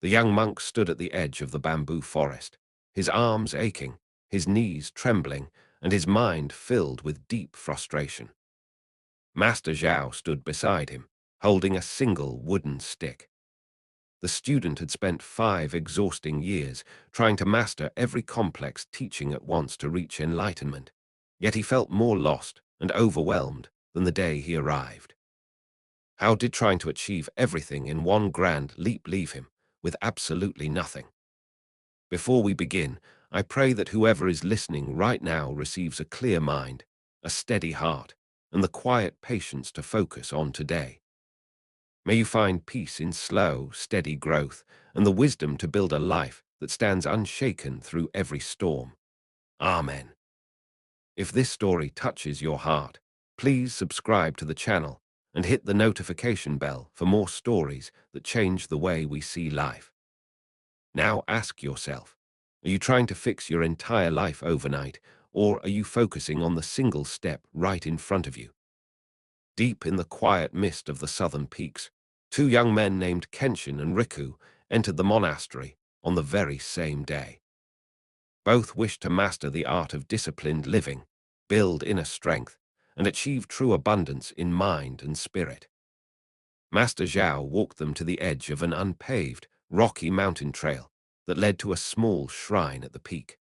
The young monk stood at the edge of the bamboo forest, his arms aching, his knees trembling, and his mind filled with deep frustration. Master Zhao stood beside him, holding a single wooden stick. The student had spent 5 exhausting years trying to master every complex teaching at once to reach enlightenment, yet he felt more lost and overwhelmed than the day he arrived. How did trying to achieve everything in one grand leap leave him with absolutely nothing? Before we begin, I pray that whoever is listening right now receives a clear mind, a steady heart, and the quiet patience to focus on today. May you find peace in slow, steady growth and the wisdom to build a life that stands unshaken through every storm. Amen. If this story touches your heart, please subscribe to the channel and hit the notification bell for more stories that change the way we see life. Now ask yourself, are you trying to fix your entire life overnight, or are you focusing on the single step right in front of you? Deep in the quiet mist of the southern peaks, 2 young men named Kenshin and Riku entered the monastery on the very same day. Both wished to master the art of disciplined living, build inner strength, and achieve true abundance in mind and spirit. Master Zhao walked them to the edge of an unpaved, rocky mountain trail that led to a small shrine at the peak.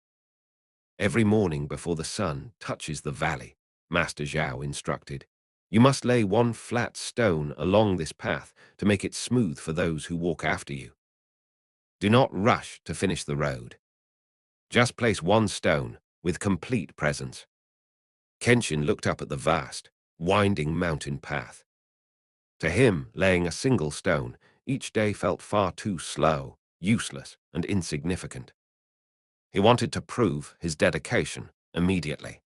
Every morning before the sun touches the valley, Master Zhao instructed, you must lay 1 flat stone along this path to make it smooth for those who walk after you. Do not rush to finish the road. Just place 1 stone with complete presence. Kenshin looked up at the vast, winding mountain path. To him, laying a single stone each day felt far too slow, useless, and insignificant. He wanted to prove his dedication immediately.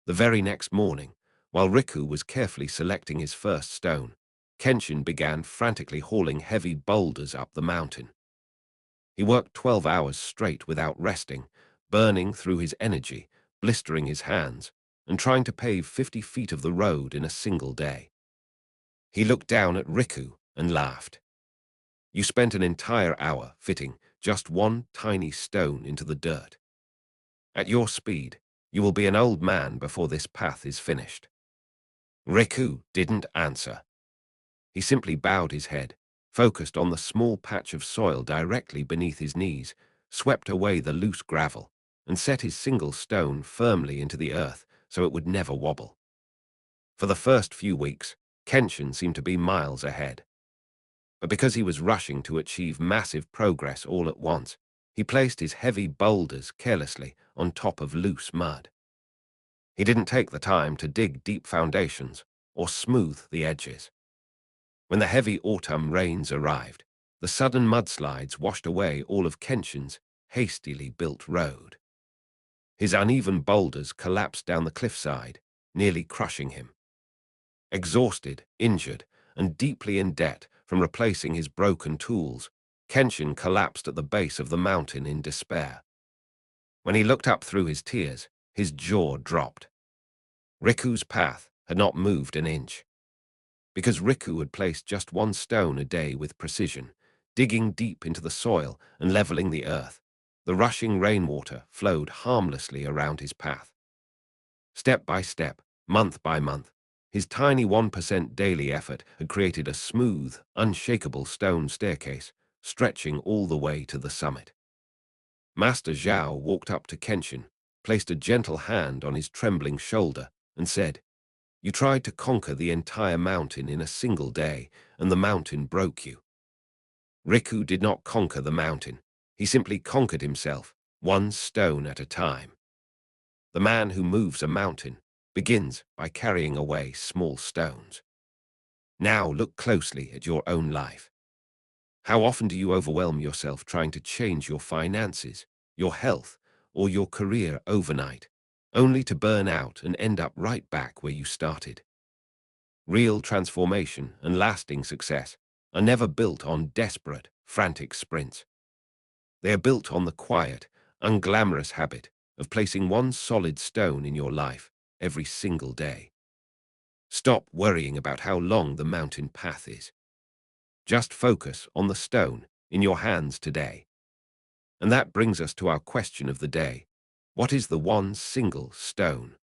The very next morning, while Riku was carefully selecting his first stone, Kenshin began frantically hauling heavy boulders up the mountain. He worked 12 hours straight without resting, burning through his energy, blistering his hands, and trying to pave 50 feet of the road in a single day. He looked down at Riku and laughed. You spent an entire hour fitting just 1 tiny stone into the dirt. At your speed, you will be an old man before this path is finished. Riku didn't answer. He simply bowed his head, focused on the small patch of soil directly beneath his knees, swept away the loose gravel, and set his single stone firmly into the earth so it would never wobble. For the first few weeks, Kenshin seemed to be miles ahead. But because he was rushing to achieve massive progress all at once, he placed his heavy boulders carelessly on top of loose mud. He didn't take the time to dig deep foundations or smooth the edges. When the heavy autumn rains arrived, the sudden mudslides washed away all of Kenshin's hastily built road. His uneven boulders collapsed down the cliffside, nearly crushing him. Exhausted, injured, and deeply in debt from replacing his broken tools, Kenshin collapsed at the base of the mountain in despair. When he looked up through his tears, his jaw dropped. Riku's path had not moved an inch. Because Riku had placed just 1 stone a day with precision, digging deep into the soil and leveling the earth, the rushing rainwater flowed harmlessly around his path. Step by step, month by month, his tiny 1% daily effort had created a smooth, unshakable stone staircase, stretching all the way to the summit. Master Zhao walked up to Kenshin, placed a gentle hand on his trembling shoulder, and said, you tried to conquer the entire mountain in a single day, and the mountain broke you. Riku did not conquer the mountain. He simply conquered himself, 1 stone at a time. The man who moves a mountain begins by carrying away small stones. Now look closely at your own life. How often do you overwhelm yourself trying to change your finances, your health, or your career overnight, only to burn out and end up right back where you started? Real transformation and lasting success are never built on desperate, frantic sprints. They are built on the quiet, unglamorous habit of placing 1 solid stone in your life every single day. Stop worrying about how long the mountain path is. Just focus on the stone in your hands today. And that brings us to our question of the day. What is the one single stone,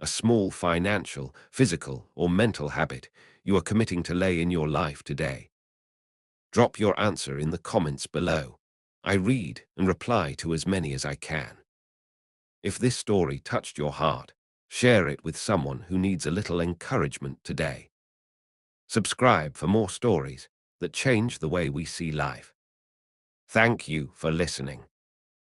a small financial, physical, or mental habit you are committing to lay in your life today? Drop your answer in the comments below. I read and reply to as many as I can. If this story touched your heart, share it with someone who needs a little encouragement today. Subscribe for more stories that change the way we see life. Thank you for listening.